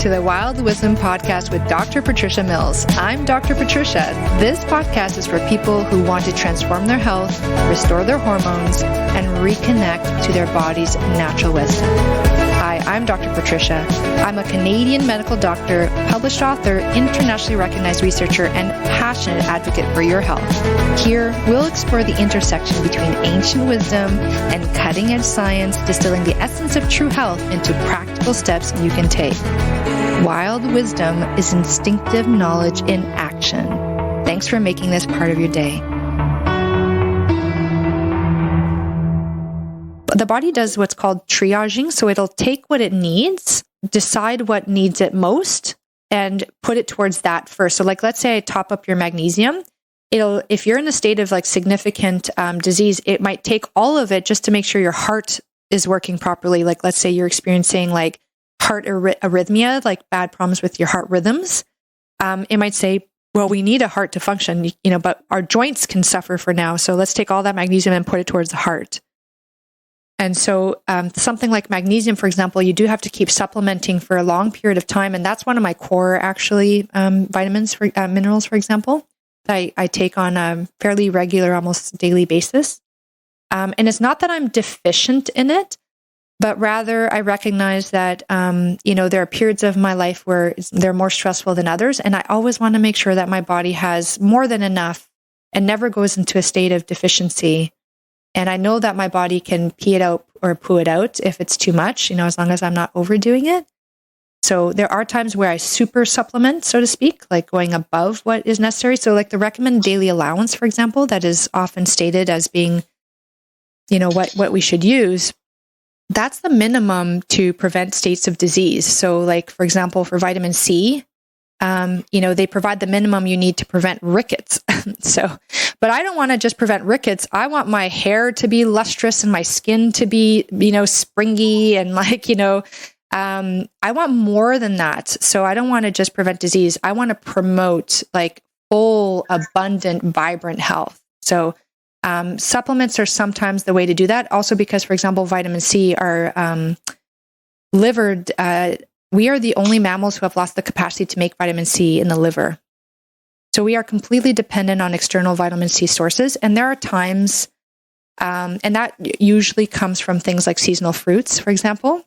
to the Wild Wisdom Podcast with Dr. Patricia Mills. I'm Dr. Patricia. This podcast is for people who want to transform their health, restore their hormones, and reconnect to their body's natural wisdom. Hi, I'm Dr. Patricia. I'm a Canadian medical doctor, published author, internationally recognized researcher, and passionate advocate for your health. Here, we'll explore the intersection between ancient wisdom and cutting-edge science, distilling the essence of true health into practical steps you can take. Wild wisdom is instinctive knowledge in action. Thanks for making this part of your day. The body does what's called triaging. So it'll take what it needs, decide what needs it most, and put it towards that first. So let's say I top up your magnesium. If you're in a state of significant disease, it might take all of it just to make sure your heart is working properly. Let's say you're experiencing heart arrhythmia, bad problems with your heart rhythms. It might say, well, we need a heart to function, but our joints can suffer for now. So let's take all that magnesium and put it towards the heart. And so something like magnesium, for example, you do have to keep supplementing for a long period of time. And that's one of my core, vitamins, minerals, for example, that I take on a fairly regular, almost daily basis. And it's not that I'm deficient in it, but rather I recognize that, there are periods of my life where they're more stressful than others. And I always want to make sure that my body has more than enough and never goes into a state of deficiency. And I know that my body can pee it out or poo it out if it's too much, as long as I'm not overdoing it. So there are times where I super supplement, so to speak, going above what is necessary. So the recommended daily allowance, for example, that is often stated as being, what we should use. That's the minimum to prevent states of disease. So for example, for vitamin C, they provide the minimum you need to prevent rickets. But I don't want to just prevent rickets. I want my hair to be lustrous and my skin to be, springy and I want more than that. So I don't want to just prevent disease. I want to promote full, abundant, vibrant health. So supplements are sometimes the way to do that. Also because, for example, vitamin C are livered. We are the only mammals who have lost the capacity to make vitamin C in the liver. So we are completely dependent on external vitamin C sources. And there are times, and that usually comes from things like seasonal fruits, for example.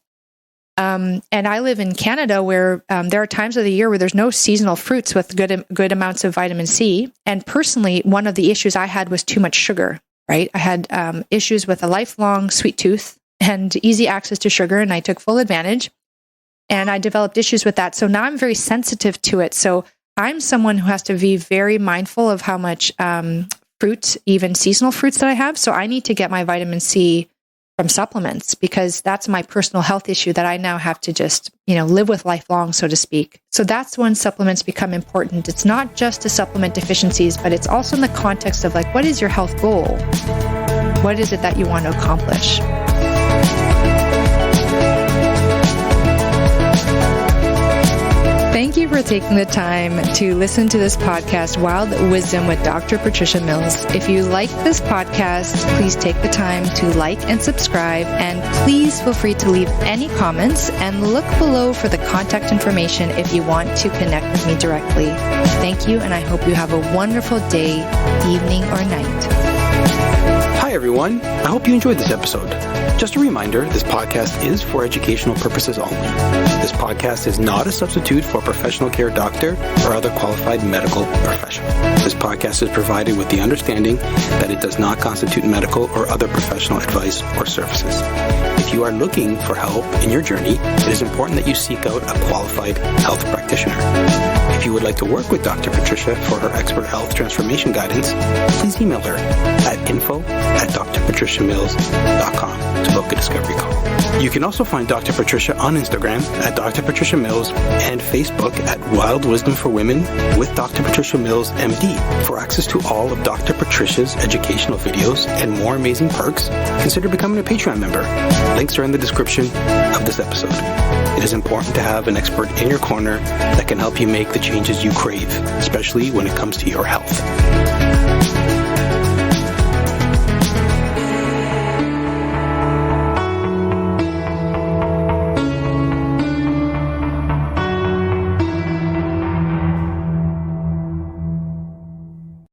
And I live in Canada where there are times of the year where there's no seasonal fruits with good amounts of vitamin C. And personally, one of the issues I had was too much sugar, right? I had issues with a lifelong sweet tooth and easy access to sugar, and I took full advantage. And I developed issues with that. So now I'm very sensitive to it. So I'm someone who has to be very mindful of how much fruit, even seasonal fruits that I have. So I need to get my vitamin C from supplements because that's my personal health issue that I now have to just, live with lifelong, so to speak. So that's when supplements become important. It's not just to supplement deficiencies, but it's also in the context of what is your health goal? What is it that you want to accomplish? Thank you for taking the time to listen to this podcast, Wild Wisdom with Dr. Patricia Mills. If you like this podcast, please take the time to like and subscribe, and please feel free to leave any comments and look below for the contact information if you want to connect with me directly. Thank you, and I hope you have a wonderful day, evening, or night. Hi, everyone. I hope you enjoyed this episode. Just a reminder, this podcast is for educational purposes only. This podcast is not a substitute for a professional care doctor or other qualified medical professional. This podcast is provided with the understanding that it does not constitute medical or other professional advice or services. If you are looking for help in your journey, it is important that you seek out a qualified health practitioner. If you would like to work with Dr. Patricia for her expert health transformation guidance, please email her at info@drpatriciamills.com to book a discovery call. You can also find Dr. Patricia on Instagram at Dr. Patricia Mills and Facebook at Wild Wisdom for Women with Dr. Patricia Mills, MD. For access to all of Dr. Patricia's educational videos and more amazing perks, consider becoming a Patreon member. Links are in the description of this episode. It is important to have an expert in your corner that can help you make the changes you crave, especially when it comes to your health.